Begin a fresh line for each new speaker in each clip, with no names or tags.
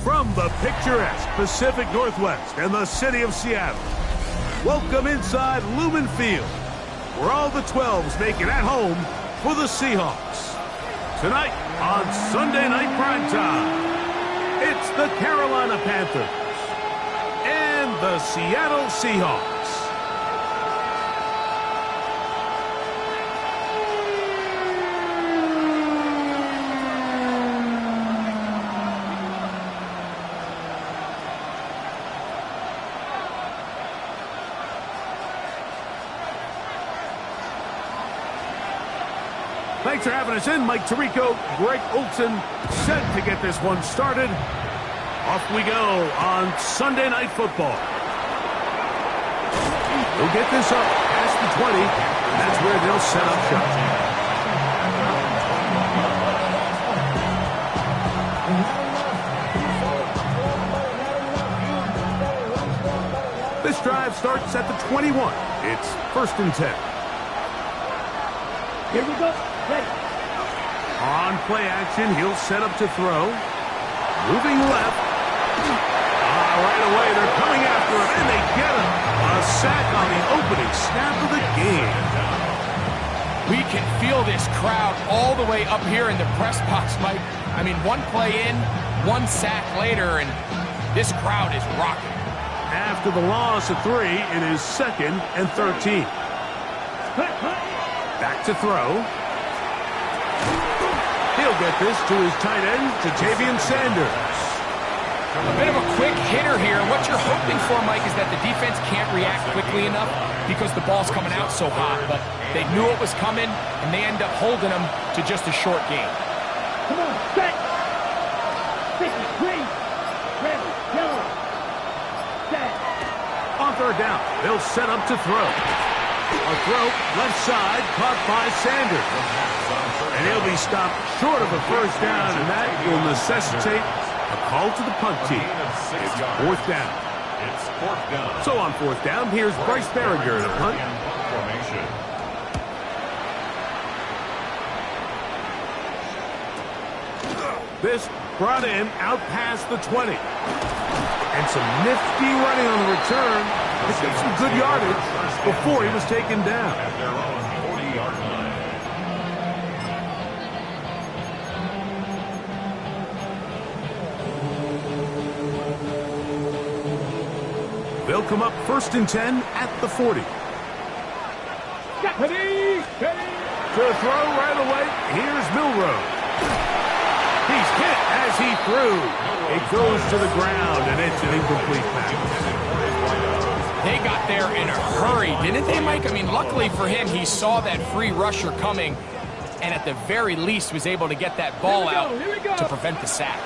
From the picturesque Pacific Northwest and the city of Seattle, welcome inside Lumen Field, where all the 12s make it at home for the Seahawks. Tonight on Sunday Night Primetime, it's the Carolina Panthers and the Seattle Seahawks. Thanks for having us in. Mike Tirico, Greg Olson, set to get this one started. Off we go on Sunday Night Football. They'll get this up past the 20, and that's where they'll set up shop. This drive starts at the 21. It's 1st and 10.
Here we go. Ready.
On play action, he'll set up to throw. Moving left. Right away, they're coming after him, and they get him. A sack on the opening snap of the game.
We can feel this crowd all the way up here in the press box, Mike. I mean, one play in, one sack later, and this crowd is rocking.
After the loss of 3, it is 2nd and 13. Back to throw. He'll get this to his tight end, Ja'Tavion Sanders.
A bit of a quick hitter here. What you're hoping for, Mike, is that the defense can't react quickly enough because the ball's coming out so hot. But they knew it was coming, and they end up holding them to just a short game.
Come on, set. 53. Ready, go. Set.
On 3rd down, they'll set up to throw. A throw, left side, caught by Sanders. And he'll be stopped short of a 1st down, and that will necessitate a call to the punt team. It's 4th down. So on 4th down, here's Bryce Berringer to punt. This brought in out past the 20. And some nifty running on the return. Picked up some good yardage before he was taken down.
At their own 40-yard line.
They'll come up 1st and 10 at the 40.
Ready.
To throw right away, here's Milroe. He's hit as he threw. It goes to the ground, and it's an incomplete pass.
They got there in a hurry, didn't they, Mike? I mean, luckily for him, he saw that free rusher coming, and at the very least was able to get that ball out to prevent the sack.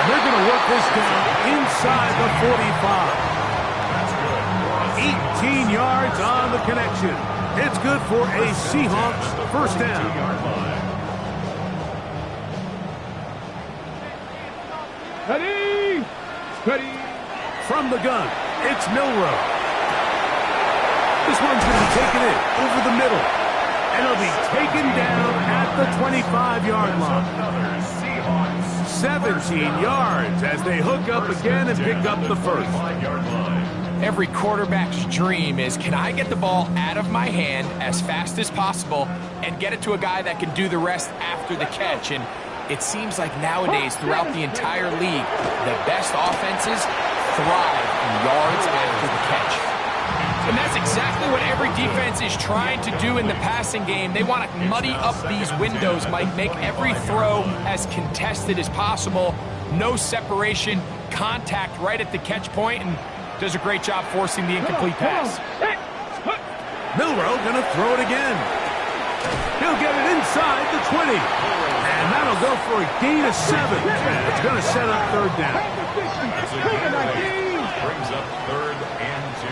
And they're going to work this down inside the 45. 18 yards on the connection. It's good for a Seahawks 1st down.
Ready.
From the gun, it's Milroe. This one's going to be taken in over the middle. And it'll be taken down at the 25-yard line. 17 yards as they hook up again and pick up the 1st.
Every quarterback's dream is, can I get the ball out of my hand as fast as possible and get it to a guy that can do the rest after the catch? And it seems like nowadays, throughout the entire league, the best offenses thrive in yards after the catch. And that's exactly what every defense is trying to do in the passing game. They want to muddy up these windows, Mike, make every throw as contested as possible. No separation, contact right at the catch point, and does a great job forcing the incomplete pass.
Milroe going to throw it again. He'll get it inside the 20. And that'll go for a gain of 7. And it's going to set up 3rd down.
Brings up 3rd and 2.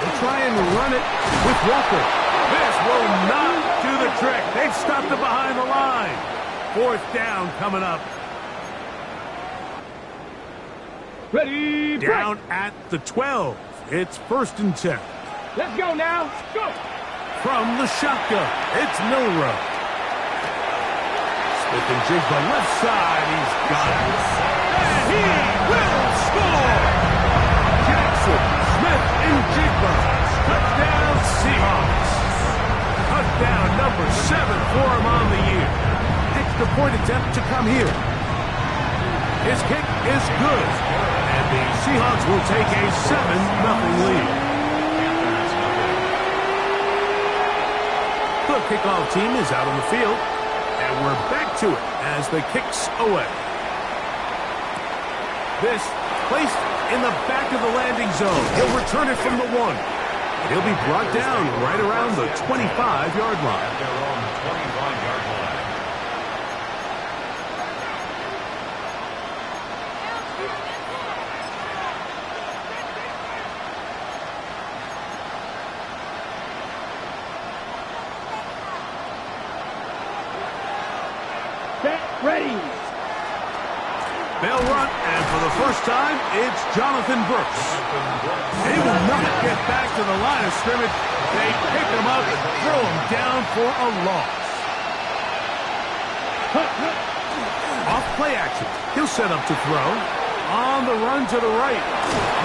They'll try and run it with Walker. This will not do the trick. They've stopped it behind the line. 4th down coming up.
Ready.
Down at the 12. It's 1st and 10.
Let's go now. Go.
From the shotgun, it's Milroe. With the Jigba left side, he's got it. And he will score! Jackson, Smith, and Jigba. Touchdown, Seahawks. Touchdown number 7 for him on the year. Extra point attempt to come here. His kick is good. And the Seahawks will take a 7-0 lead. The kickoff team is out on the field. And we're back to it as the kick's away. This placed in the back of the landing zone. He'll return it from the 1. He'll be brought down right around the 25-yard line.
At their own 25-yard line.
Set, ready.
They'll run, and for the first time, it's Jonathan Brooks. They will not get back to the line of scrimmage. They pick him up and throw him down for a loss. Off play action. He'll set up to throw. On the run to the right.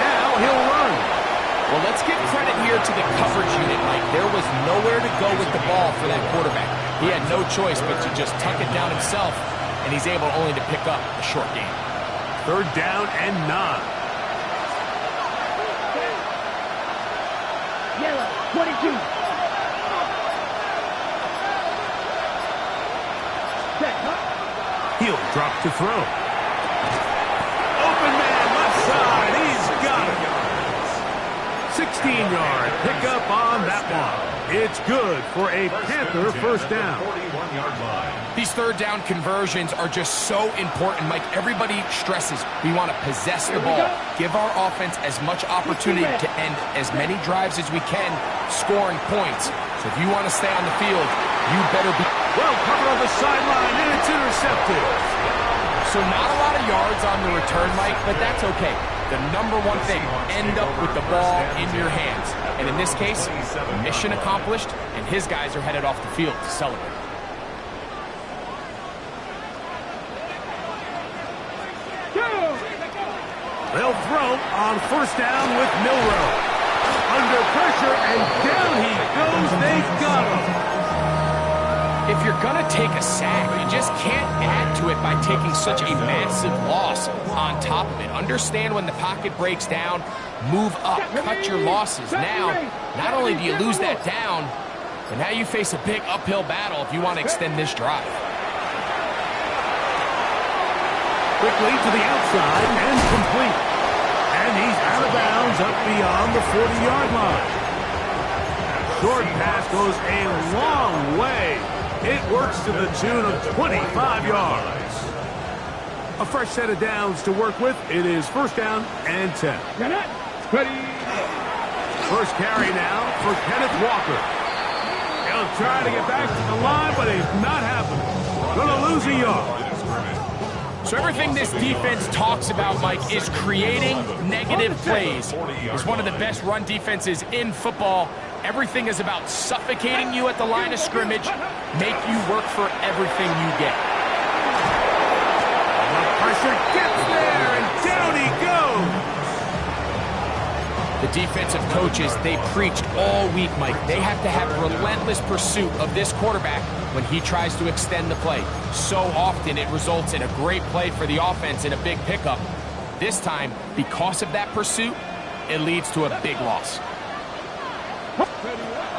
Now he'll run.
Well, let's give credit here to the coverage unit, Mike. There was nowhere to go with the ball for that quarterback. He had no choice but to just tuck it down himself, and he's able only to pick up a short gain.
3rd down and 9.
Yellow, 22. Set,
He'll drop to throw. Open man, left side. He's got it. 16-yard pickup on that one. It's good for a Panther first down.
41-yard line.
These 3rd down conversions are just so important, Mike. Everybody stresses we want to possess the ball, give our offense as much opportunity to end as many drives as we can, scoring points. So if you want to stay on the field, you better be
well covered on the sideline, and it's intercepted.
So not a lot of yards on the return, Mike, but that's okay. The number one thing, end up with the ball in your hands. And in this case, mission accomplished, and his guys are headed off the field to celebrate.
They'll throw on first down with Milroe. Under pressure, and down he goes. They got him.
If you're going to take a sack, you just can't add to it by taking such a massive loss on top of it. Understand when the pocket breaks down, move up, cut your losses. Now, not only do you lose that down, but now you face a big uphill battle if you want to extend this drive.
Quickly to the outside and complete. And he's out of bounds up beyond the 40-yard line. Short pass goes a long way. It works to the tune of 25 yards. A fresh set of downs to work with. It is first down and 10.
Ready.
First carry now for Kenneth Walker. He'll try to get back to the line, but it's not happening. Gonna lose a yard.
So everything this defense talks about, Mike, is creating negative plays. It's one of the best run defenses in football. Everything is about suffocating you at the line of scrimmage, make you work for everything you get.
The pressure gets there, and down he goes.
The defensive coaches, they preached all week, Mike. They have to have relentless pursuit of this quarterback when he tries to extend the play. So often it results in a great play for the offense and a big pickup. This time, because of that pursuit, it leads to a big loss.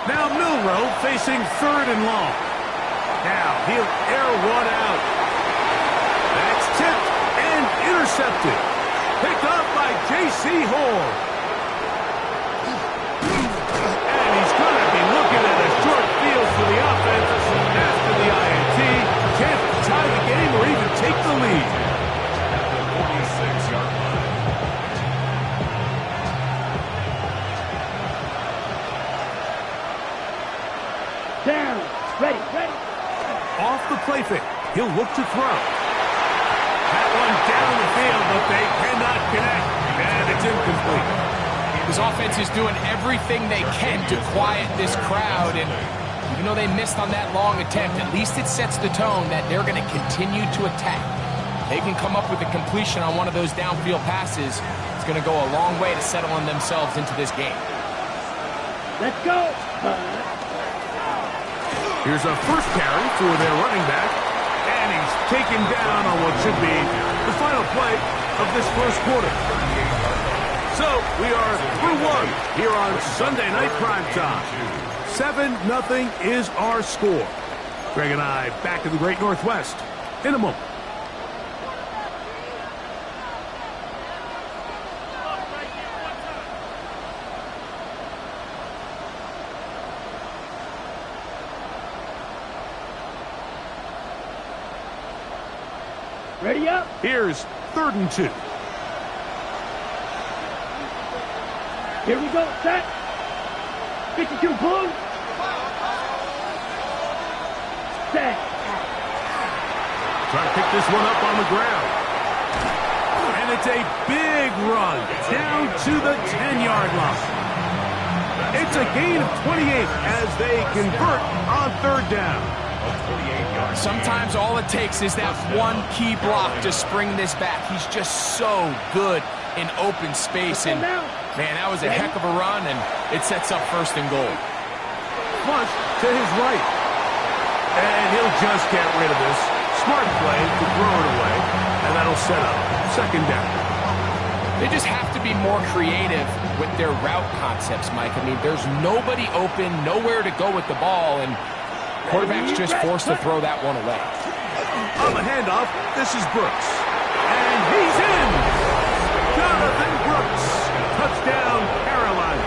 Now Milroe facing 3rd and long. Now he'll air one out. That's tipped and intercepted. Picked up by J.C. Horn. And he's going to be looking at a short field for the offense after the INT. Can't tie the game or even take the lead.
At the 46-yard line.
Down. Ready.
Off the play fake. He'll look to throw. That one down the field, but they cannot connect. And it's incomplete.
His offense is doing everything they can to quiet this crowd, and Even though they missed on that long attempt, at least it sets the tone that they're going to continue to attack. They can come up with a completion on one of those downfield passes. It's going to go a long way to settling themselves into this game.
Let's go.
Here's a first carry for their running back. And he's taken down on what should be the final play of this first quarter. So we are through one here on Sunday Night Primetime. 7-0 is our score. Greg and I back in the Great Northwest in a moment.
Ready up.
Here's 3rd and 2.
Here we go. Set. 52 blue. Set.
Trying to pick this one up on the ground. And it's a big run down to the 10-yard line. It's a gain of 28 as they convert on 3rd down.
Sometimes all it takes is that one key block to spring this back. He's just so good in open space. And, man, that was a heck of a run, and it sets up 1st and goal.
Flush to his right. And he'll just get rid of this. Smart play to throw it away, and that'll set up 2nd down.
They just have to be more creative with their route concepts, Mike. I mean, there's nobody open, nowhere to go with the ball, and quarterback's just forced to throw that one away.
On the handoff, this is Brooks. And he's in! Jonathan Brooks. Touchdown, Carolina.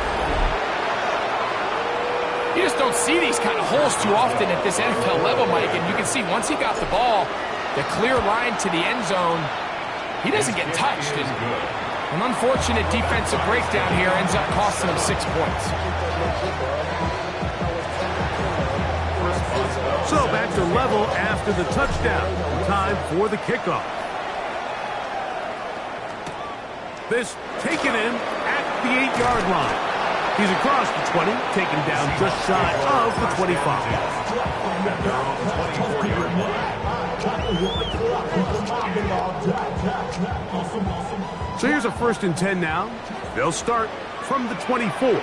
You just don't see these kind of holes too often at this NFL level, Mike. And you can see once he got the ball, the clear line to the end zone, he doesn't get touched. And an unfortunate defensive breakdown here ends up costing him 6 points.
So back to level after the touchdown. Time for the kickoff. This taken in at the 8-yard line. He's across the 20, taken down just shy of the 25. So here's a 1st and 10 now. They'll start from the 24.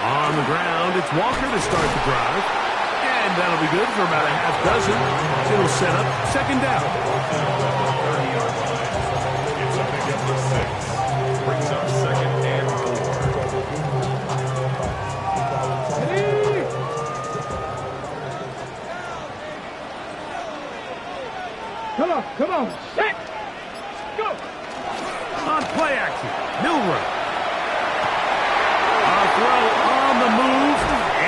On the ground, it's Walker to start the drive. And that'll be good for about a half dozen. It'll set up 2nd down.
It's a pickup of 6. Brings up 2nd and 4.
Come on. Set. Go.
On play action, Milrow. A throw on the move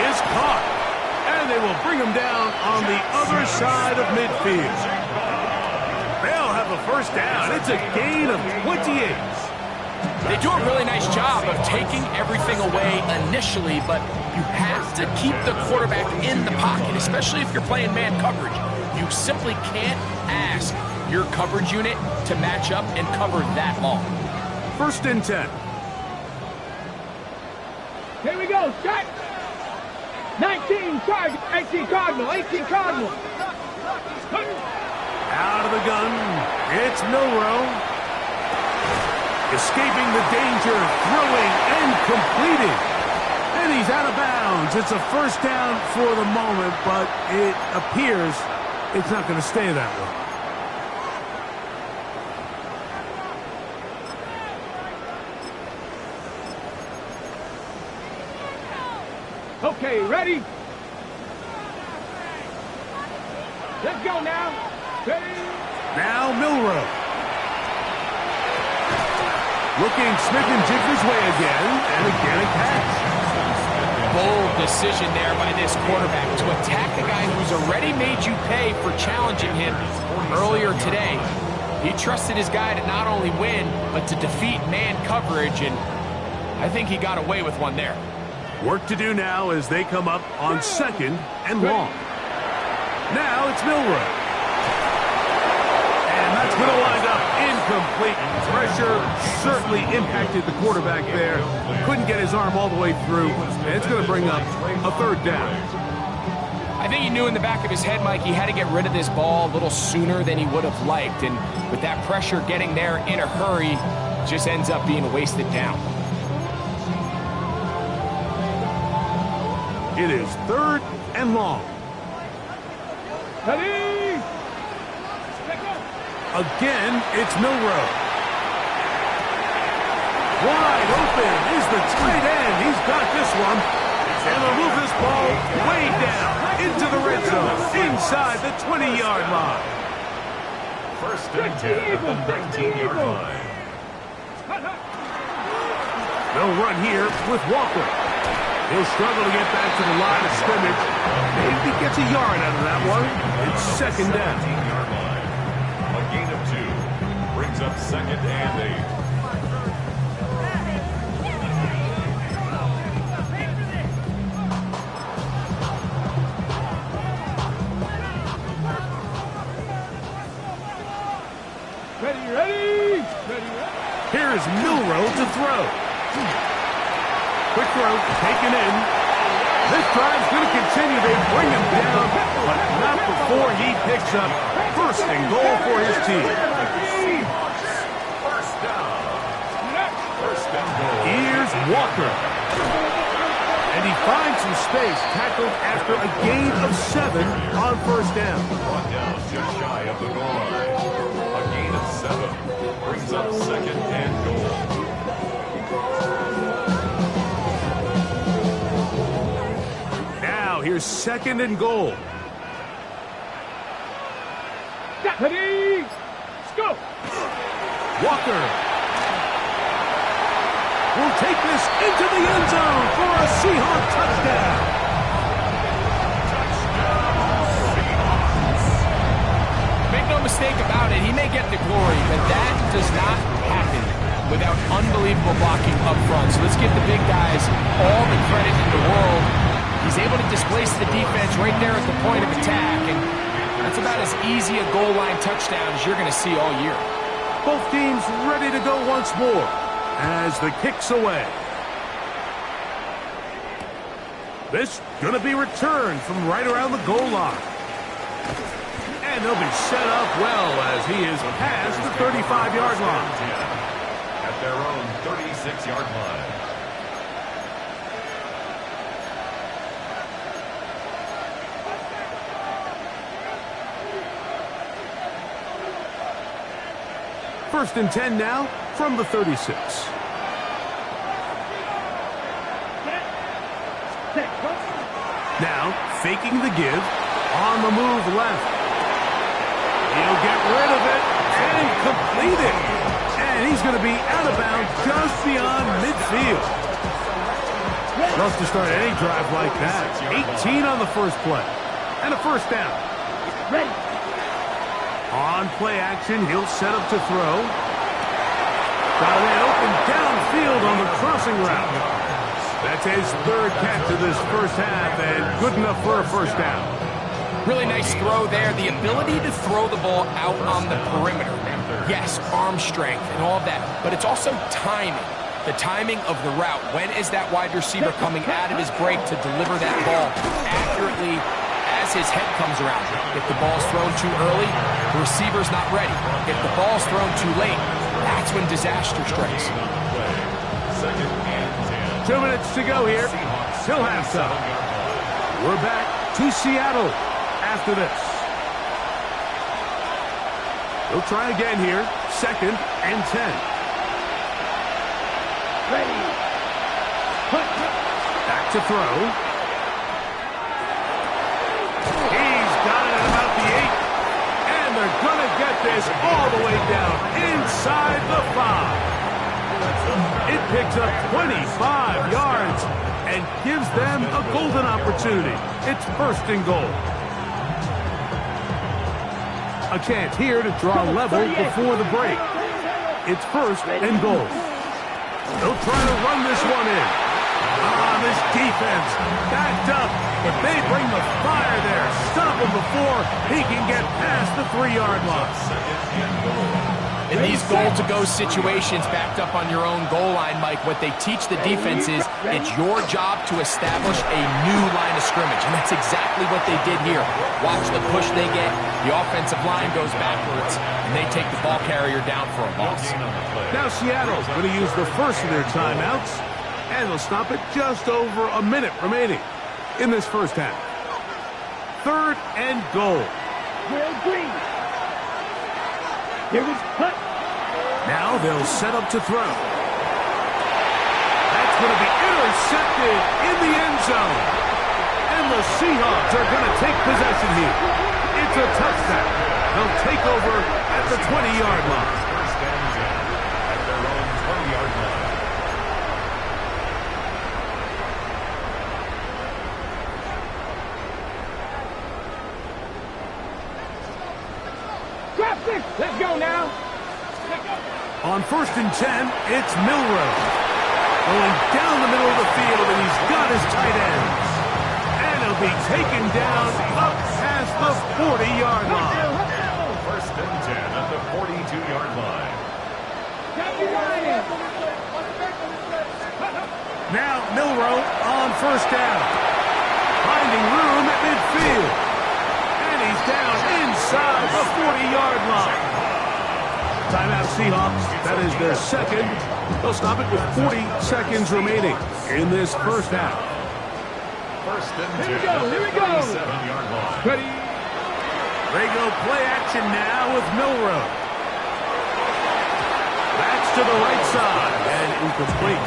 is caught. And they will bring him down on the other side of midfield. They'll have a 1st down. It's a gain of 28.
They do a really nice job of taking everything away initially, but you have to keep the quarterback in the pocket, especially if you're playing man coverage. You simply can't ask your coverage unit to match up and cover that long.
1st and 10.
Here we go. Set. 19 Cardinal. 18 Cardinal. 18 Cardinal.
Out of the gun, it's Milrow. Escaping the danger, throwing and completing. And he's out of bounds. It's a 1st down for the moment, but it appears it's not going to stay that way.
Okay, ready? Let's go now. Ready?
Now Milrow. Looking Smith and Jigger's way again, and again a catch.
Bold decision there by this quarterback to attack a guy who's already made you pay for challenging him earlier today. He trusted his guy to not only win, but to defeat man coverage, and I think he got away with one there.
Work to do now as they come up on 2nd and long. Now it's Milrow. And that's going to wind up incomplete. Pressure certainly impacted the quarterback there. Couldn't get his arm all the way through, and it's going to bring up a third down.
I think he knew in the back of his head, Mike, he had to get rid of this ball a little sooner than he would have liked. And with that pressure getting there in a hurry, just ends up being a wasted down.
It is 3rd and long.
Ready?
Again, it's Milrow. Wide open is the tight end. He's got this one. And they'll move this ball way down into the red zone, inside the 20-yard line.
1st and 10 at the 19-yard line.
They'll run here with Walker. He'll struggle to get back to the line of scrimmage. Maybe gets a yard out of that one. It's 2nd down.
17-yard line. A gain of 2. Brings up 2nd and 8.
Ready?
Here's Milrow to throw. Quick throw, taken in. This drive's going to continue. They bring him down, but not before he picks up 1st and goal for his team.
First down. 1st and goal.
Here's Walker. And he finds some space, tackled after a gain of 7 on 1st down.
Brought down just shy of the goal line. A gain of 7. Brings up 2nd and goal.
Now here's 2nd and goal.
Ready? Let's go.
Walker will take this into the end zone for a Seahawk touchdown.
Make no mistake about it, he may get the glory, but that does not happen without unbelievable blocking up front. So let's give the big guys all the credit in the world. He's able to displace the defense right there at the point of attack, and that's about as easy a goal line touchdown as you're going to see all year.
Both teams ready to go once more as the kick's away. This going to be returned from right around the goal line. And they'll be set up well as he is past the 35-yard line.
At their own 36-yard line.
First and 10 now from the 36. Now faking the give, on the move left. He'll get rid of it and complete it. And he's going to be out of bounds just beyond midfield. Rough to start any drive like that. 18 on the first play. And a 1st down.
Ready.
On play action, he'll set up to throw. Got a man open downfield on the crossing route. That's his 3rd catch of this first half, and good enough for a 1st down.
Really nice throw there. The ability to throw the ball out on the perimeter. Yes, arm strength and all of that, but it's also timing. The timing of the route. When is that wide receiver coming out of his break to deliver that ball accurately as his head comes around? If the ball's thrown too early, the receiver's not ready. If the ball's thrown too late, that's when disaster strikes.
2nd and 10.
2 minutes to go here. Still halftime. We're back to Seattle after this. We'll try again here. 2nd and 10.
Ready.
Back to throw. He's got it at about the 8. And they're going to get this all the way down inside the 5. It picks up 25 yards and gives them a golden opportunity. It's 1st and goal. A chance here to draw level before the break. It's 1st and goal. They'll try to run this one in. This defense backed up, but they bring the fire there. Stop him before he can get past the 3-yard line.
In these goal-to-go situations backed up on your own goal line, Mike, what they teach the defense is it's your job to establish a new line of scrimmage, and that's exactly what they did here. Watch the push they get. The offensive line goes backwards, and they take the ball carrier down for a loss.
Now Seattle's going to use the first of their timeouts, and they'll stop it just over a minute remaining in this first half. 3rd and goal.
Green. Here we go.
Now they'll set up to throw. That's going to be intercepted in the end zone. And the Seahawks are going to take possession here. It's a touchdown. They'll take over at the 20-yard line.
First down at their own 20-yard line.
Drop 6. Let's go now.
On 1st and 10, it's Milroe. Going down the middle of the field, and he's got his tight ends. And he'll be taken down up past the 40-yard line.
First and 10 at the 42-yard line.
Now Milroe on 1st down. Finding room at midfield. And he's down inside the 40-yard line. Timeout Seahawks. That is their second. They'll stop it with 40 seconds remaining in this first half.
First and 10
Here we go. Here we go.
37-yard line.
Ready.
They go play action now with Milroe. That's to the right side and incomplete.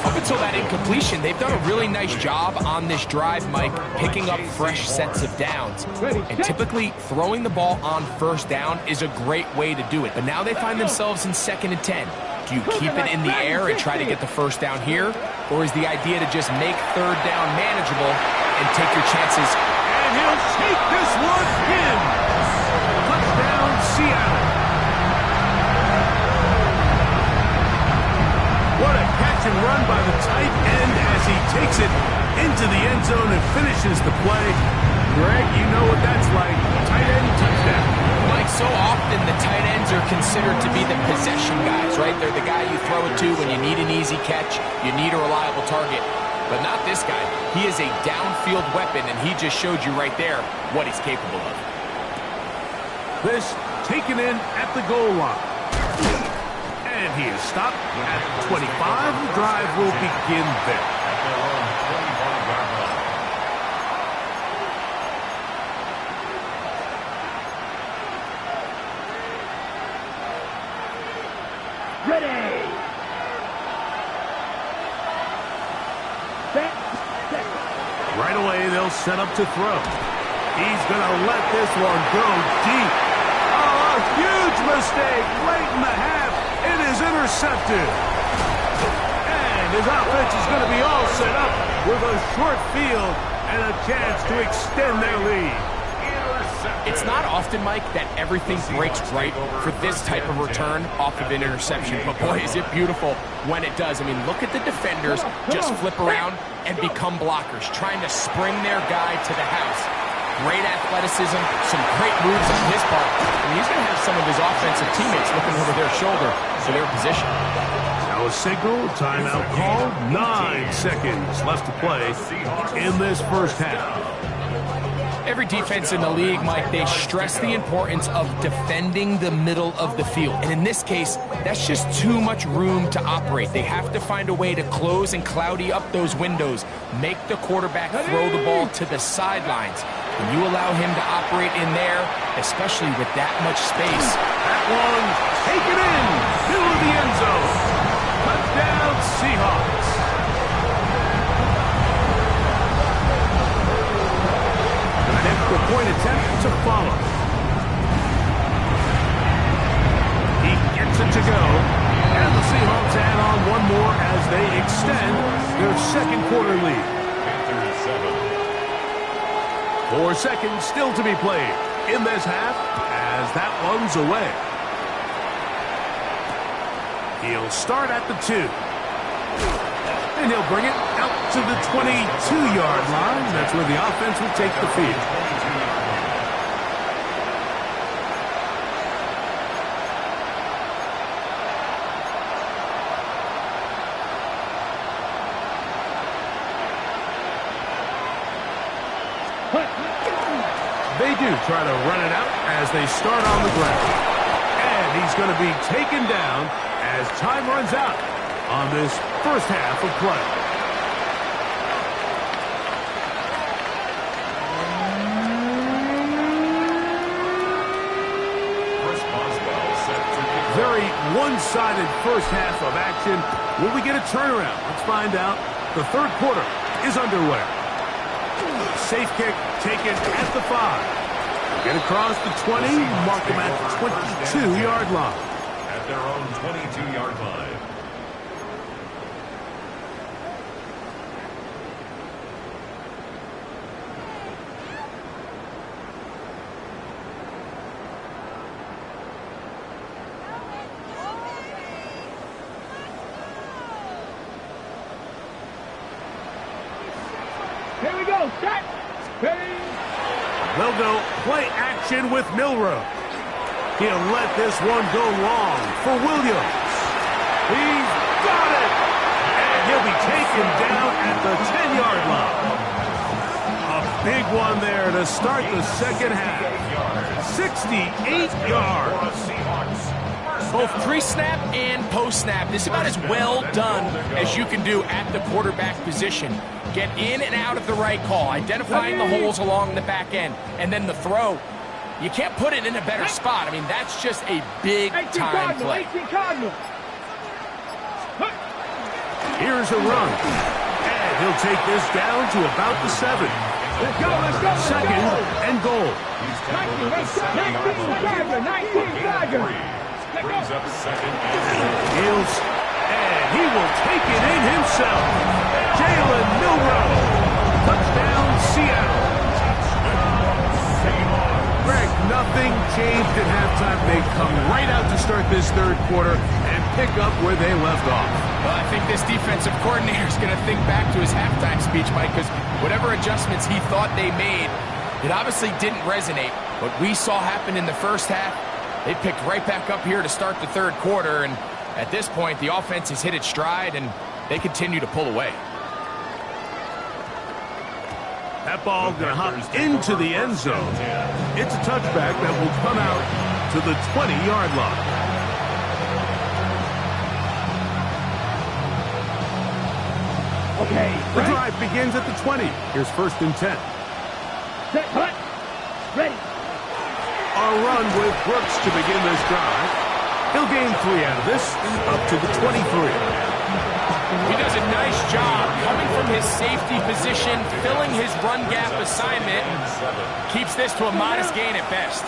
Up until that incompletion, they've done a really nice job on this drive, Mike, picking up fresh sets of downs. And typically, throwing the ball on 1st down is a great way to do it. But now they find themselves in 2nd and 10. Do you keep it in the air and try to get the 1st down here? Or is the idea to just make 3rd down manageable and take your chances?
And he'll take this one in. Touchdown, Seattle. What a catch and run by the tight end as he takes it into the end zone and finishes the play. Greg, you know what that's like. Tight end touchdown.
Mike, so often the tight ends are considered to be the possession guys, right? They're the guy you throw it to when you need an easy catch, you need a reliable target. But not this guy. He is a downfield weapon, and he just showed you right there what he's capable of.
This taken in at the goal line. And he is stopped at 25. The drive will begin there.
At their own 25-yard line.
Ready.
Right away, they'll set up to throw. He's going to let this one go deep. Oh, a huge mistake late in the half. It is intercepted. And his offense is going to be all set up with a short field and a chance to extend their lead.
It's not often, Mike, that everything breaks right for this type of return off of an interception. But boy, is it beautiful when it does. I mean, look at the defenders just flip around and become blockers, trying to spring their guy to the house. Great athleticism, some great moves on his part. And he's going to have some of his offensive teammates looking over their shoulder for their position.
Now a signal, timeout called. 9 seconds left to play in this first half.
Every defense in the league, Mike, they stress the importance of defending the middle of the field. And in this case, that's just too much room to operate. They have to find a way to close and cloudy up those windows, make the quarterback throw the ball to the sidelines. When you allow him to operate in there, especially with that much space.
That one taken in, middle of the end zone. Touchdown, Seahawks. The point attempt to follow. He gets it to go. And the Seahawks add on one more as they extend their second quarter lead. 4 seconds still to be played in this half as that one's away. He'll start at the 2. And he'll bring it out to the 22-yard line. That's where the offense will take the field. They do try to run it out as they start on the ground. And he's going to be taken down as time runs out on this first half of play. Very one-sided first half of action. Will we get a turnaround? Let's find out. The third quarter is underway. Safe kick taken at the 5. Get across the 20, mark them at the 22-yard line.
At their own 22-yard line.
Here we go. Set. Ready.
They'll go play action with Milrow. He'll let this one go long for Williams. He's got it! And he'll be taken down at the 10-yard line. A big one there to start the second half. 68 yards.
Both pre-snap and post-snap. This is about as well done as you can do at the quarterback position. Get in and out of the right call, identifying the holes along the back end, and then the throw. You can't put it in a better spot. I mean, that's just a big-time play.
Here's a run. And he'll take this down to about the 7.
Let's go, let's go, let's
Second
go.
and goal.
19 Tiger.
Brings up second and
Heels, and he will take it in himself. Jalen Milrow. Touchdown, Seattle. Greg, nothing changed at halftime. They come right out to start this third quarter and pick up where they left off.
Well, I think this defensive coordinator is going to think back to his halftime speech, Mike, because whatever adjustments he thought they made, it obviously didn't resonate. What we saw happen in the first half, they picked right back up here to start the third quarter, and at this point, the offense has hit its stride, and they continue to pull away.
That ball going to hop into the end zone. It's a touchback that will come out to the 20-yard line.
Okay.
The drive begins at the 20. Here's first and 10.
Set, hut. Ready.
A run with Brooks to begin this drive. He'll gain 3 out of this, up to the 23.
He does a nice job coming from his safety position, filling his run gap assignment, and keeps this to a modest gain at best.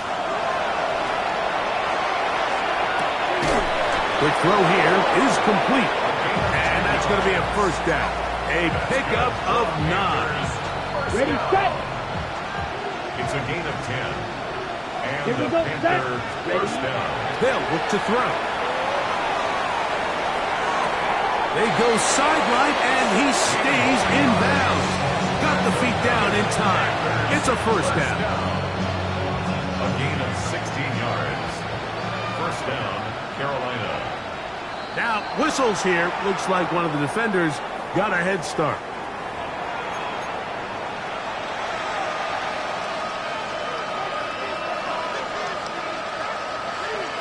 Quick throw here is complete. And that's going to be a first down. A pickup of 9.
Ready, set.
it's a gain of 10. And
Here we
the
go,
Panther first down.
They'll look to throw. They go sideline, and he stays in bounds. Got the feet down in time. It's a first down.
A gain of 16 yards. First down, Carolina.
Now, whistles here. Looks like one of the defenders got a head start.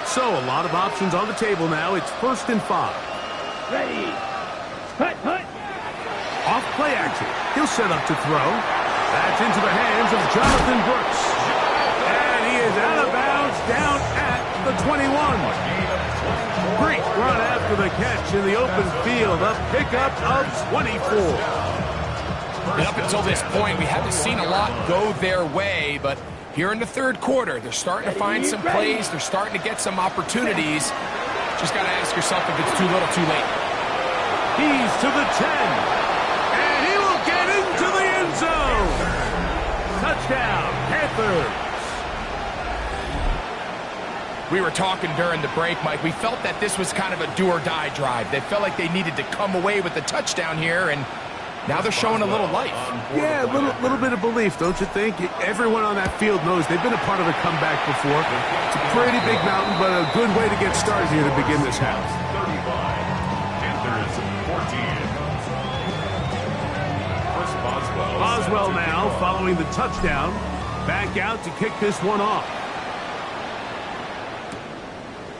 So, a lot of options on the table now. It's first and 5.
Ready. Hut, hut.
Off play action. He'll set up to throw. That's into the hands of Jonathan Brooks. And he is out of bounds down at the 21. Great run after the catch in the open field. A pickup of 24.
And up until this point, we haven't seen a lot go their way, but here in the third quarter, they're starting to find some plays. They're starting to get some opportunities. Just got to ask yourself if it's too little, too late.
He's to the 10. And he will get into the end zone. Touchdown, Panthers.
We were talking during the break, Mike. We felt that this was kind of a do-or-die drive. They felt like they needed to come away with the touchdown here, and now they're showing a little life.
Yeah, a little bit of belief, don't you think? Everyone on that field knows they've been a part of a comeback before. It's a pretty big mountain, but a good way to get started here to begin this half.
35. Panthers 14. First Boswell.
Boswell now following the touchdown. Back out to kick this one off.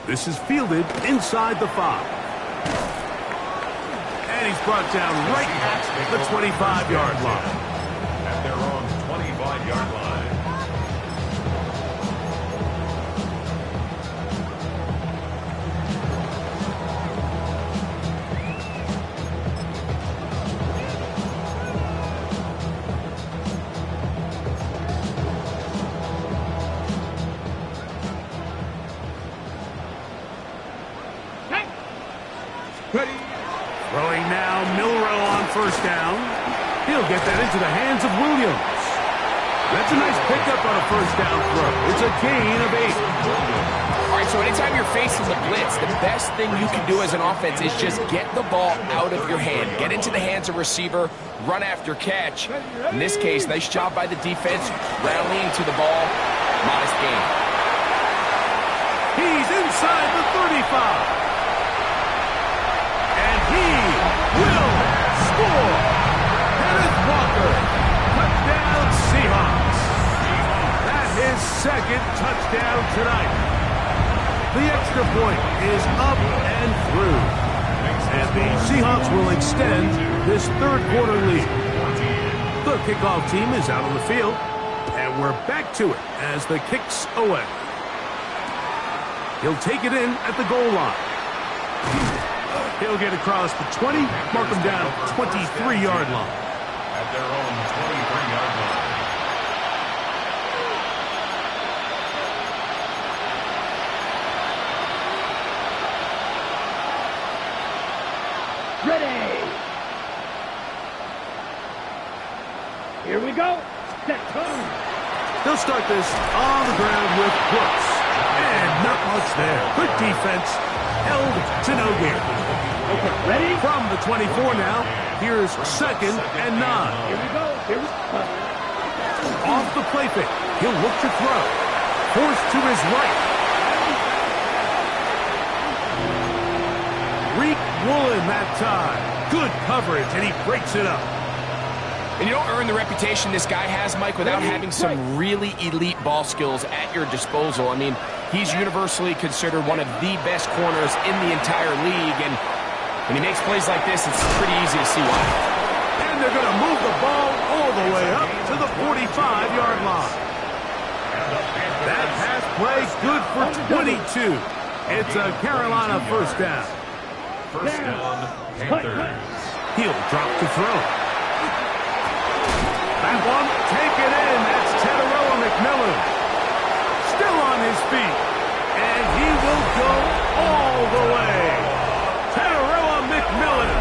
This is fielded inside the 5. And he's brought down right at the 25-yard line.
At their own 25-yard line.
Throwing now, Milrow on first down. He'll get that into the hands of Williams. That's a nice pickup on a first down throw. It's a gain of 8.
All right, so anytime you're facing the blitz, the best thing you can do as an offense is just get the ball out of your hand. Get into the hands of receiver, run after catch. In this case, nice job by the defense, rallying to the ball. Modest gain.
He's inside the 35. And he will score. Kenneth Walker, touchdown Seahawks. That's his second touchdown tonight. The extra point is up and through. And the Seahawks will extend this third quarter lead. The kickoff team is out on the field. And we're back to it as the kick's away. He'll take it in at the goal line. He'll get across the 20, mark him down at 23-yard line.
At their own 23-yard line.
Ready. Here we go. Set tone.
They'll start this on the ground with Brooks. And not much there. Good defense. Held to no gain.
Okay, ready?
From the 24 now, here's 2nd and 9.
Here we go. Here we go.
Off the play fake. He'll look to throw. Forced to his right. Reek Woolen that time. Good coverage, and he breaks it up.
And you don't earn the reputation this guy has, Mike, without having some really elite ball skills at your disposal. I mean, he's universally considered one of the best corners in the entire league, and when he makes plays like this, it's pretty easy to see why.
And they're going to move the ball all the way up to the 45-yard line. That pass play good for 22. It's a Carolina first down.
First down, Panthers.
He'll drop to throw. That one taken in. That's Teteroa McMillan. Still on his feet. And he will go all the way. Teteroa McMillan.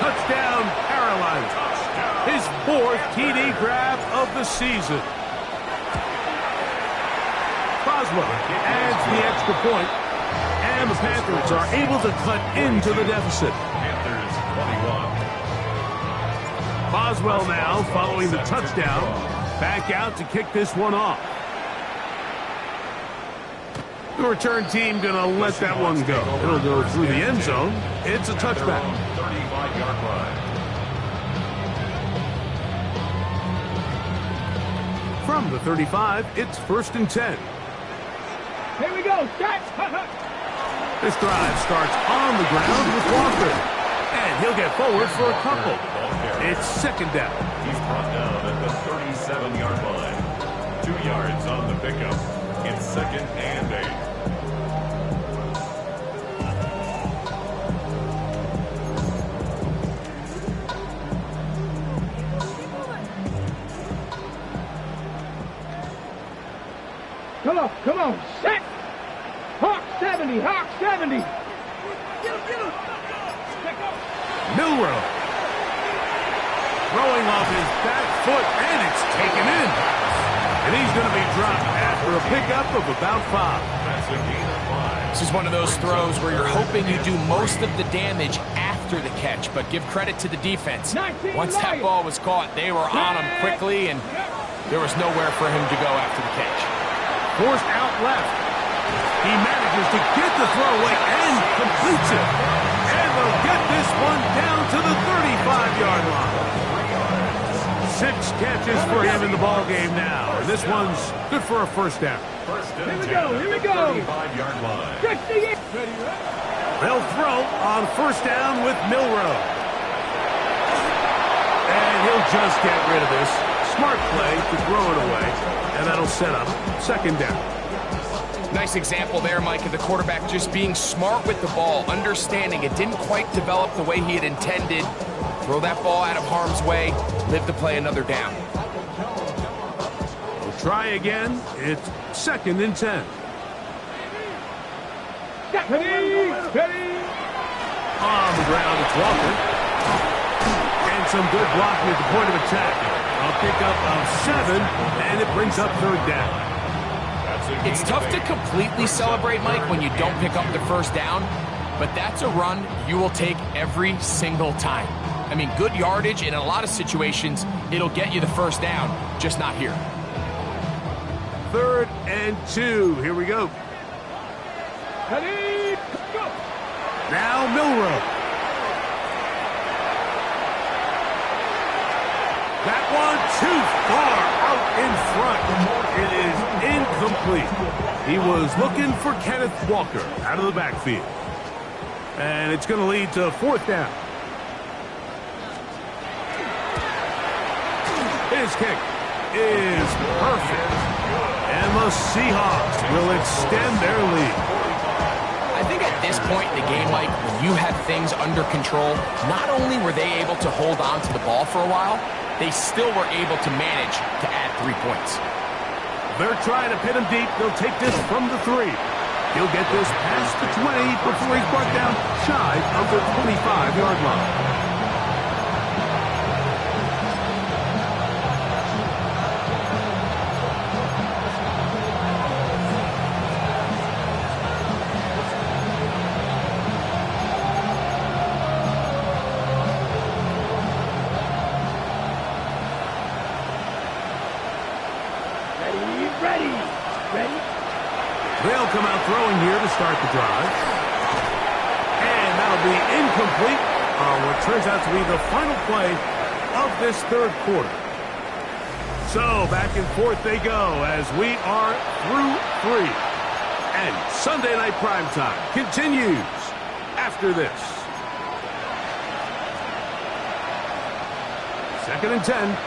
Touchdown, Carolina. His 4th TD grab of the season. Boswell adds the extra point, and the Panthers are able to cut into the deficit.
Panthers 21.
Boswell now following the touchdown. Back out to kick this one off. The return team going to let that one go. It'll go through the end zone. It's a touchback.
35-yard line.
From the 35, it's 1st and 10.
Here we go. Start.
This drive starts on the ground with Walker. And he'll get forward for a couple. It's 2nd down.
He's brought down at the 37-yard line. 2 yards on the pickup. It's 2nd and 8.
Come on. Set. Hawk 70. Hawk 70.
Milrow. throwing off his back foot, and it's taken in. And he's going to be dropped after a pickup of about 5.
That's a gain of 5.
This is one of those throws where you're hoping you do most of the damage after the catch, but give credit to the defense. Once that ball was caught, they were on him quickly, and there was nowhere for him to go after the catch.
Forced out left. He manages to get the throw away and completes it. And they'll get this one down to the 35-yard line. 6 catches for him in the ball game now. And this one's good for a first down.
Here we go. 35-yard line.
They'll throw on first down with Milroe. And he'll just get rid of this. Smart play to throw it away. And that'll set up second down.
Nice example there, Mike, of the quarterback just being smart with the ball, understanding it didn't quite develop the way he had intended. Throw that ball out of harm's way, live to play another down.
We'll try again. It's 2nd and 10.
Ready.
On the ground, it's Walker. And some good blocking at the point of attack. A pickup of 7, and it brings up third down.
It's tough to completely celebrate, Mike, when you don't pick up the first down, but that's a run you will take every single time. I mean, good yardage, and in a lot of situations, it'll get you the first down, just not here.
3rd and 2. Here we go.
Ready, go.
Now Milroe. That one too far out in front. It is incomplete. He was looking for Kenneth Walker out of the backfield. And it's going to lead to 4th down. His kick is perfect. And the Seahawks will extend their lead.
I think at this point in the game, Mike, when you had things under control, not only were they able to hold on to the ball for a while, they still were able to manage to add 3 points.
They're trying to pin him deep. They'll take this from the 3. He'll get this past the 20 before he's brought down shy of the 25-yard line. They'll come out throwing here to start the drive. And that'll be incomplete on what turns out to be the final play of this 3rd quarter. So back and forth they go as we are through 3. And Sunday Night Primetime continues after this. 2nd and 10.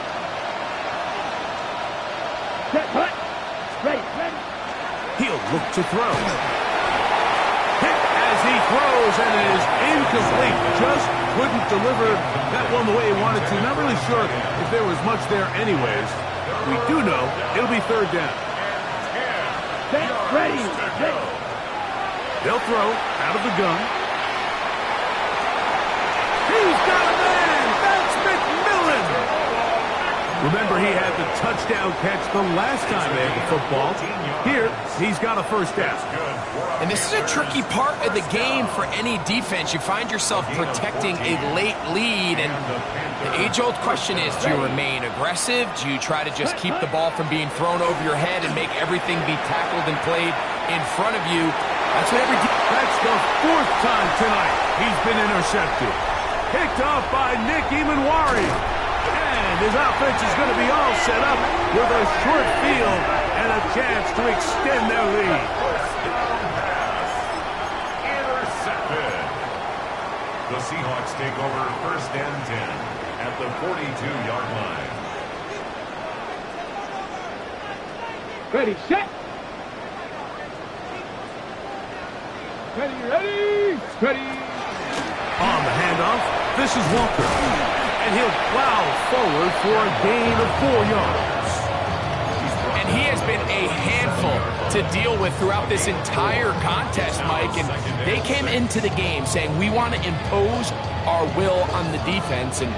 Ready.
He'll look to throw. Hit as he throws, and it is incomplete. Just couldn't deliver that one the way he wanted to. Not really sure if there was much there anyways. We do know it'll be 3rd down.
Ready.
They'll throw out of the gun. He's got a man! That's McMillan! Remember, he had the touchdown catch the last time they had the football. Here, he's got a first down.
And this is a tricky part of the game for any defense. You find yourself protecting a late lead, and the age-old question is, do you remain aggressive? Do you try to just keep the ball from being thrown over your head and make everything be tackled and played in front of you? That's what
That's the 4th time tonight he's been intercepted. Picked off by Nick Emanwari. And his offense is going to be all set up with a short field and a chance to extend their lead.
Intercepted. The Seahawks take over 1st and 10 at the 42-yard line.
Ready, set. Ready.
On the handoff, this is Walker. And he'll plow forward for a gain of 4 yards.
And he has been a handful to deal with throughout this entire contest, Mike. And they came into the game saying, we want to impose our will on the defense. And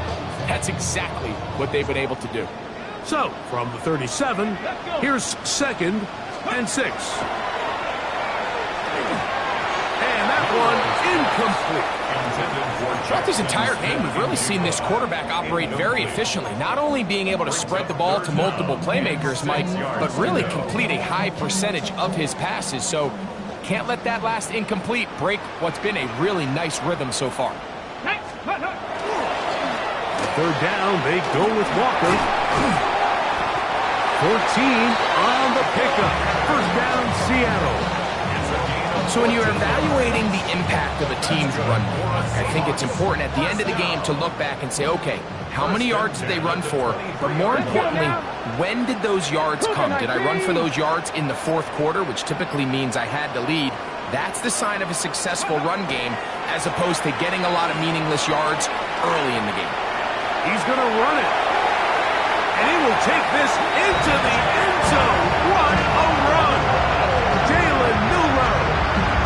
That's exactly what they've been able to do.
So, from the 37, here's 2nd and 6. And that one incomplete.
Throughout this entire game, we've really seen this quarterback operate very efficiently, not only being able to spread the ball to multiple playmakers, Mike, but really complete a high percentage of his passes. So can't let that last incomplete break what's been a really nice rhythm so far.
3rd down, they go with Walker. 14 on the pickup. 1st down, Seattle.
So when you're evaluating the impact of a team's run, I think it's important at the end of the game to look back and say, okay, how many yards did they run for? But more importantly, when did those yards come? Did I run for those yards in the 4th quarter, which typically means I had the lead? That's the sign of a successful run game, as opposed to getting a lot of meaningless yards early in the game.
He's going to run it. And he will take this into the end zone. What a run. Jalen Milroe.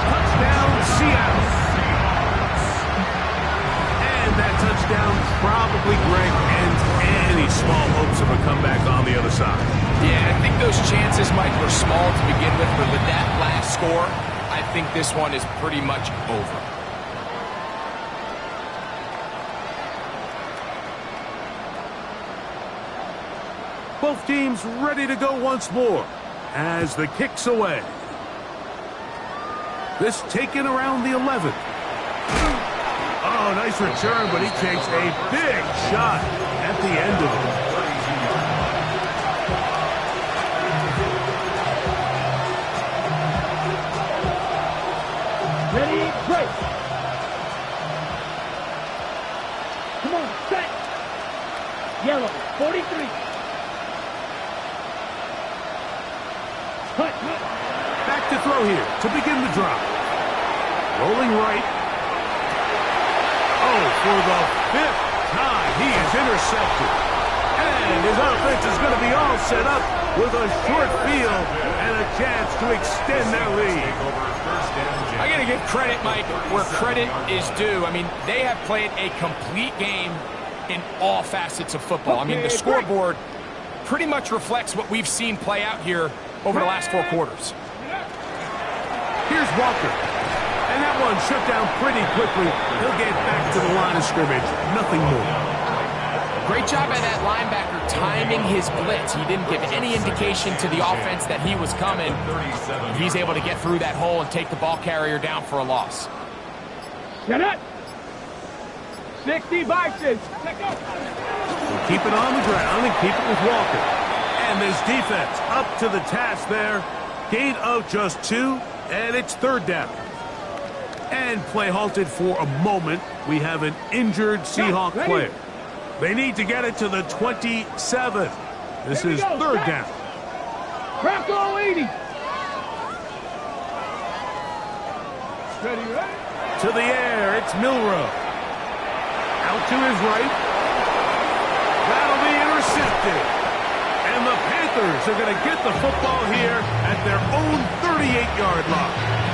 Touchdown, Seattle. And that touchdown probably, Greg, ends any small hopes of a comeback on the other side.
Yeah, I think those chances, Mike, were small to begin with, but with that last score, I think this one is pretty much over.
Both teams ready to go once more as the kick's away. This taken around the 11th. Oh, nice return, but he takes a big shot at the end of it.
Ready, break. Come on, set. Yellow, 43. Cut.
Back to throw here to begin the drive. Rolling right. Oh, for the 5th time, he is intercepted. And his offense is going to be all set up with a short field and a chance to extend their lead.
I got to give credit, Mike, where credit is due. I mean, they have played a complete game in all facets of football. I mean, the scoreboard pretty much reflects what we've seen play out here over the last 4 quarters.
Here's Walker. And that one shut down pretty quickly. He'll get back to the line of scrimmage. Nothing more.
Great job by that linebacker timing his blitz. He didn't give any indication to the offense that he was coming. He's able to get through that hole and take the ball carrier down for a loss.
Get it. 60 boxes.
We'll keep it on the ground and keep it with Walker. And this defense up to the task there. Gain of just 2, and it's 3rd down. And play halted for a moment. We have an injured Seahawk player. They need to get it to the 27th. This is 3rd down.
Bronco 80. Ready, ready.
To the air, it's Milroe. Out to his right. That'll be intercepted. And the Panthers are going to get the football here at their own 38-yard line.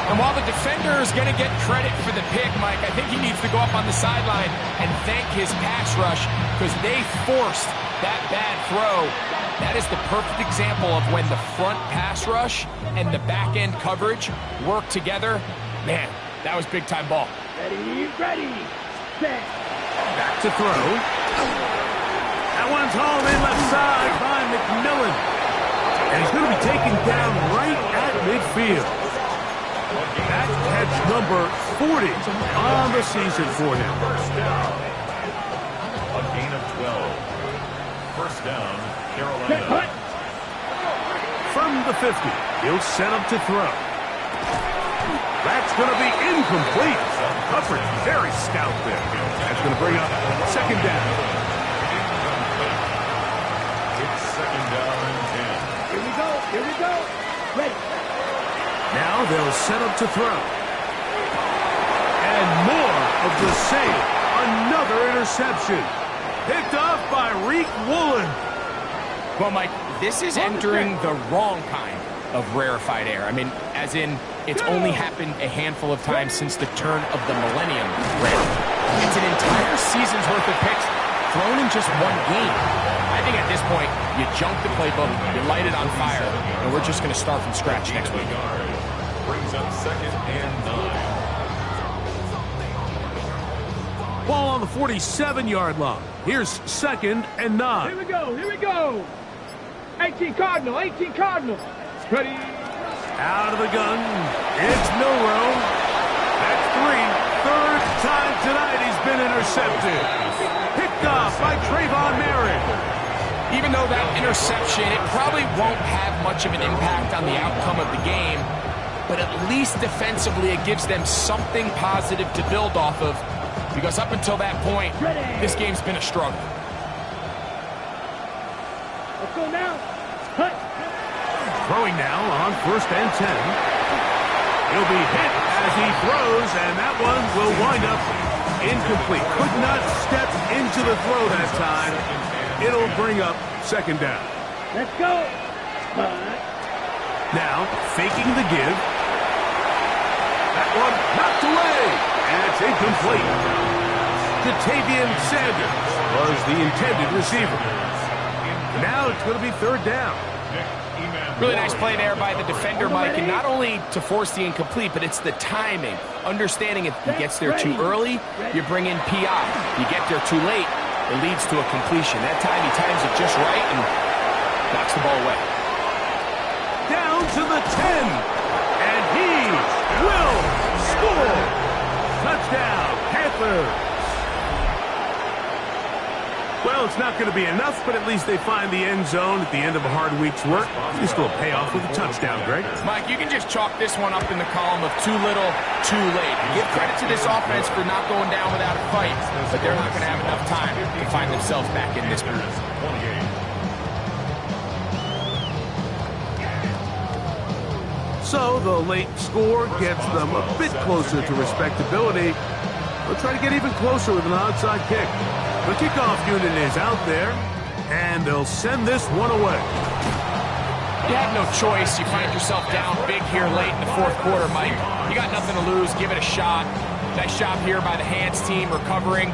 And while the defender is going to get credit for the pick, Mike, I think he needs to go up on the sideline and thank his pass rush because they forced that bad throw. That is the perfect example of when the front pass rush and the back-end coverage work together. Man, that was big-time ball.
Ready, ready, set.
Back to throw. That one's hauled in left side by McMillan. And he's going to be taken down right at midfield. That's catch number 40 on the season for him.
First down. A gain of 12. First down, Carolina.
From the 50, he'll set up to throw. That's going to be incomplete. Hubbard very stout there. That's going to bring up 2nd down.
It's 2nd down and 10.
Here we go, here we go. Ready.
Now they'll set up to throw. And more of the same. Another interception. Picked off by Reek Woolen.
Well, Mike, this is entering the wrong kind of rarefied air. I mean, as in, it's only happened a handful of times since the turn of the millennium. It's an entire season's worth of picks thrown in just one game. I think at this point, you junk the playbook, you light it on fire, and we're just going to start from scratch next week.
Brings up 2nd and 9.
Ball on the 47-yard line. Here's 2nd and 9.
Here we go, here we go. 18 Cardinal, 18 Cardinal. Ready.
Out of the gun. It's Milroe. That's 3. Third time tonight he's been intercepted. Picked off by Trayvon Merritt.
Even though that interception, it probably won't have much of an impact on the outcome of the game, but at least defensively it gives them something positive to build off of, because up until that point, this game's been a struggle.
Let's go now. Hut.
Throwing now on 1st and 10. He'll be hit as he throws, and that one will wind up incomplete. Could not step into the throw that time. It'll bring up 2nd down.
Let's go. Hut.
Now, faking the give. That one knocked away, and it's incomplete. Jatavian Sanders was the intended receiver. Now it's going to be 3rd down.
Really nice play there by the defender, Mike, and not only to force the incomplete, but it's the timing. Understanding if he gets there too early, you bring in PI. You get there too late, it leads to a completion. That time he times it just right and knocks the ball away.
Down to the 10, and he will score. Touchdown, Panthers. Well, it's not going to be enough, but at least they find the end zone at the end of a hard week's work. This will pay off with a touchdown, Greg.
Mike, you can just chalk this one up in the column of too little, too late. Give credit to this offense for not going down without a fight, but they're not going to have enough time to find themselves back in this group.
So the late score gets them a bit closer to respectability. They'll try to get even closer with an onside kick. The kickoff unit is out there, and they'll send this one away.
You have no choice. You find yourself down big here late in the 4th quarter, Mike. You got nothing to lose. Give it a shot. Nice job here by the hands team recovering.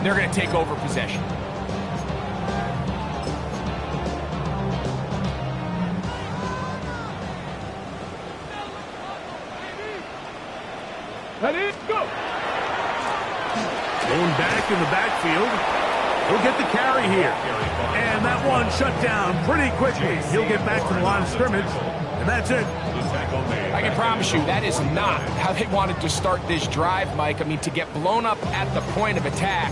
They're going to take over possession.
Ready, go.
Going back in the backfield. He'll get the carry here. And that one shut down pretty quickly. He'll get back to the line of scrimmage, and that's it.
I can promise you that is not how they wanted to start this drive, Mike. I mean, to get blown up at the point of attack,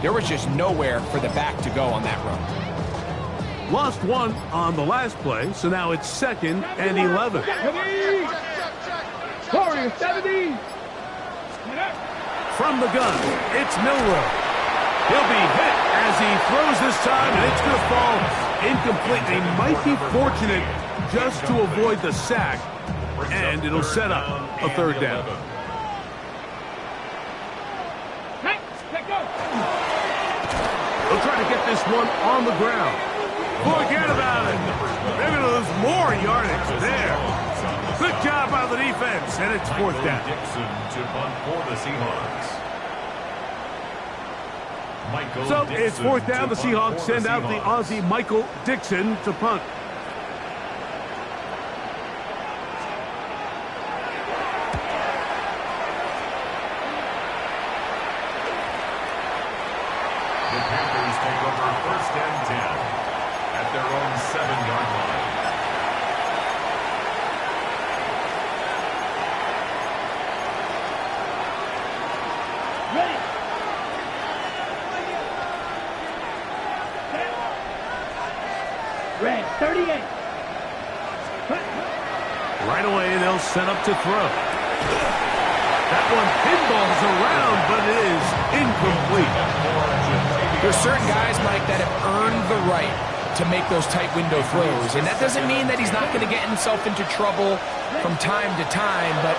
there was just nowhere for the back to go on that run.
Lost one on the last play, so now it's 2nd and 11.
Warriors 70.
From the gun, it's Milroe. He'll be hit as he throws this time, and it's going to fall incomplete. They might be fortunate just to avoid the sack, and it'll set up a 3rd down. They'll try to get this one on the ground. Forget about it. They're going to lose more yardage there. Good job by the defense, and it's 4th down.
Dixon to punt for the Seahawks.
So it's 4th down. The Seahawks send out the Aussie Michael Dixon to punt.
The Panthers take over 1st and 10 at their own 7-yard line.
Ready. Red 38.
Right away, they'll set up to throw. That one pinballs around, but it is incomplete.
There's certain guys, Mike, that have earned the right to make those tight window throws. And that doesn't mean that he's not going to get himself into trouble from time to time, but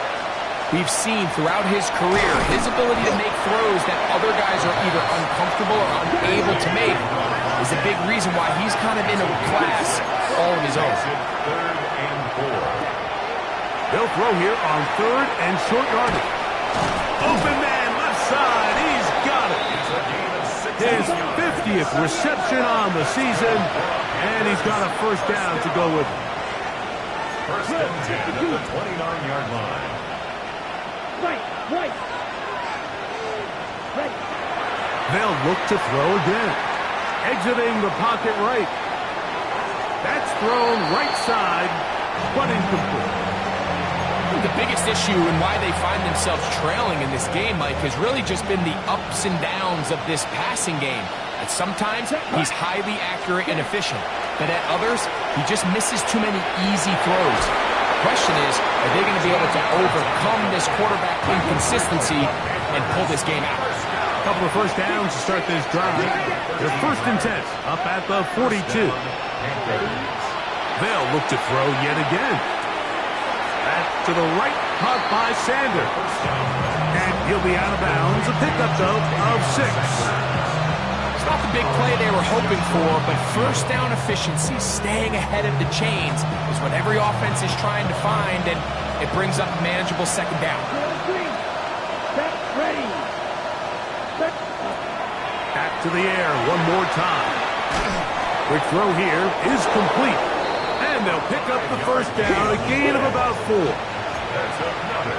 we've seen throughout his career, his ability to make throws that other guys are either uncomfortable or unable to make is a big reason why he's kind of in a class all of his own.
3rd and 4.
They'll throw here on 3rd and short yardage. Open man left side. He's 50th reception on the season, and he's got a first down to go with it.
First and 10 at the 29-yard line.
Right.
They'll look to throw again. Exiting the pocket right. That's thrown right side, but incomplete.
The biggest issue and why they find themselves trailing in this game, Mike, has really just been the ups and downs of this passing game. And sometimes he's highly accurate and efficient, but at others, he just misses too many easy throws. The question is, are they going to be able to overcome this quarterback inconsistency and pull this game out?
A couple of first downs to start this drive. They're first and 10, up at the 42. They'll look to throw yet again. Back to the right, caught by Sanders. And he'll be out of bounds. A pickup, though, of 6.
It's not the big play they were hoping for, but first down efficiency, staying ahead of the chains, is what every offense is trying to find, and it brings up a manageable second down.
Ready.
Back to the air one more time. Quick throw here is complete. And they'll pick up the first down, a gain of about 4.
That's another.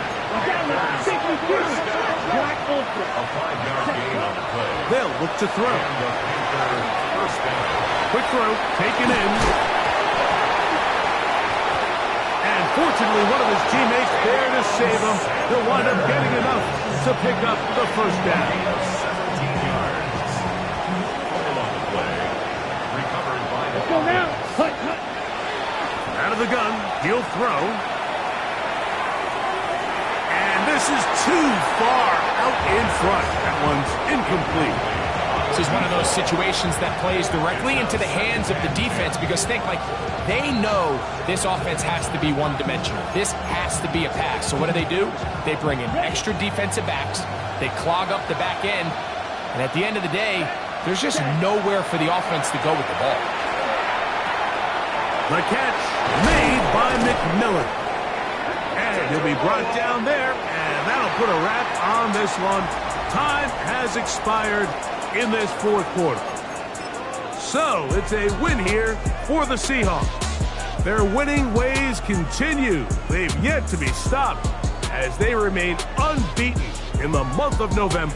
A 5-yard gain on the play.
They'll look to throw.
And the Panthers first down.
Quick throw, taken in. And fortunately, one of his teammates there to save him. He'll wind up getting enough to pick up the first down.
17 yards. All on the play. Recovered by the
Go now.
Out of the gun, he'll throw. And this is too far out in front. That one's incomplete.
This is one of those situations that plays directly into the hands of the defense because think, like, they know this offense has to be one-dimensional. This has to be a pass. So what do? They bring in extra defensive backs. They clog up the back end. And at the end of the day, there's just nowhere for the offense to go with the ball.
The catch made by McMillan. And he'll be brought down there, and that'll put a wrap on this one. Time has expired in this fourth quarter. So it's a win here for the Seahawks. Their winning ways continue. They've yet to be stopped as they remain unbeaten in the month of November.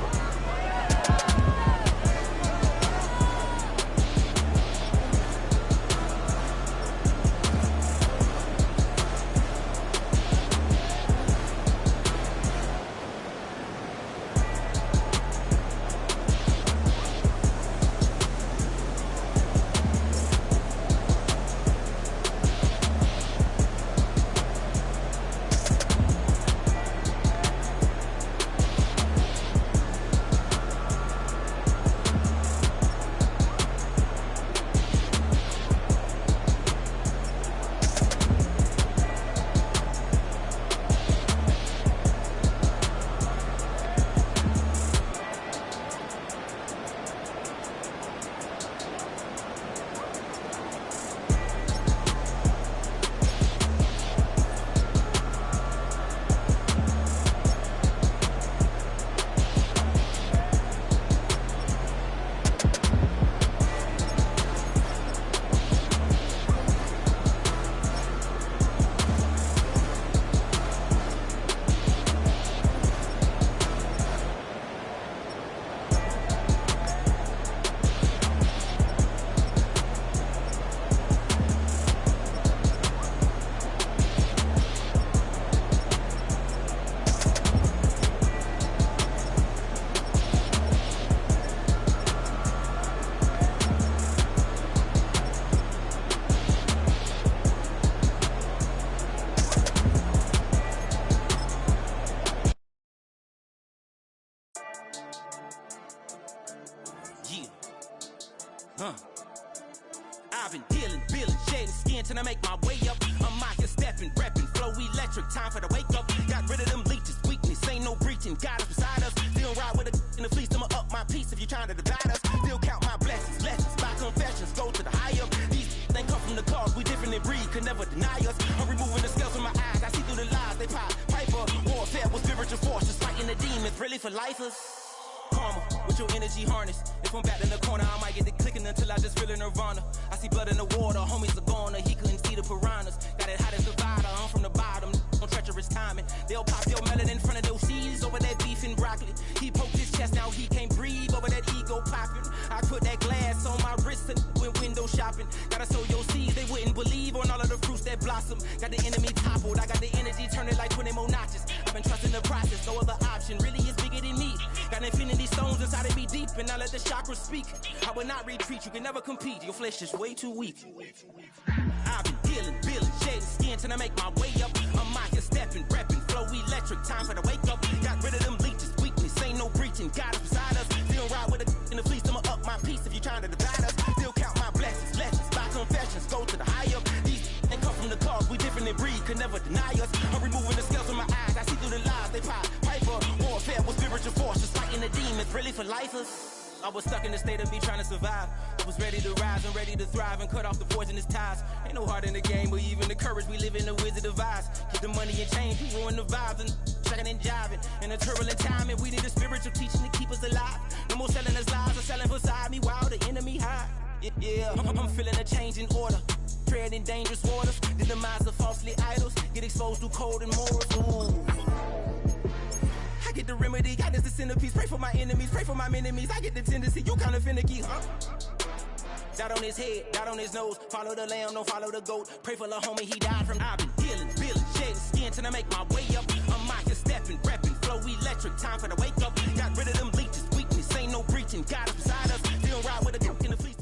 I've been dealing, shedding skin till I make my way up. I'm out here stepping, repping, flow electric, time for the wake up. Got rid of them leeches, weakness, ain't no breaching. God is beside us, still ride with a in the fleece. I'ma up my piece if you're trying to divide us. Still count my blessings, lessons, my confessions, go to the higher. These they come from the cause, we different in breed, could never deny us. I'm removing the scales from my eyes, I see through the lies they pop. Piper, warfare with spiritual force, just fighting the demons, really for lifers. karma with your energy harness. If I'm back in the corner, I might get the clicking until I just feel a nirvana. I see blood in the water, homies are gone, he couldn't see the piranhas. Got it hot as divider, I'm from the bottom, on treacherous timing. They'll pop your melon in front of those seeds over that beef and broccoli. He poked his chest, now he can't breathe over that ego popping. I put that glass on my wrist and went window shopping. Gotta sow your seeds, they wouldn't believe on all of the fruits that blossom. Got the enemy toppled, I got the energy turning like 20 more notches. I've been trusting the process, no other option really is bigger than me. Got infinity stones inside of me deep, and I let the chakras speak. I will not retreat, you can never compete, your flesh is way too weak. I've been dealing, building, shading skin till I make my way up. I'm out here stepping, repping, flow electric, time for the wake up. Got rid of them leeches, weakness, ain't no breaching, God is beside us. Still ride with a in the fleece, I'ma up my piece if you trying to divide us. Still count my blessings, lessons, by confessions, go to the high up. These ain't come from the cause, we different than breed, could never deny us. I'm removing the scales from my eyes, I see through the lies, they pop. Piper, warfare with spiritual forces, fighting the demons, really for lifers. I was stuck in the state of me trying to survive. I was ready to rise and ready to thrive and cut off the poisonous ties. Ain't no heart in the game, but even the courage we live in the wizard of Oz. Get the money and change, we ruin the vibes and tracking and jiving. In a turbulent time, and we need a spiritual teaching to keep us alive. No more selling us lies or selling beside me while the enemy hide. Yeah, I'm feeling a change in order. Treading dangerous waters, the demise of falsely idols. Get exposed through cold and morals. Ooh. I get the remedy, God is the centerpiece. Pray for my enemies, pray for my enemies. I get the tendency, you kinda finicky, huh? Dot on his head, dot on his nose. Follow the lamb, don't follow the goat. Pray for the homie, he died from. I've been dealing, building, shedding skin till I make my way up. I'm out here stepping, repping, flow electric, time for the wake up. Got rid of them leeches, weakness, ain't no breaching. God is beside us, still ride with a cook in the fleece.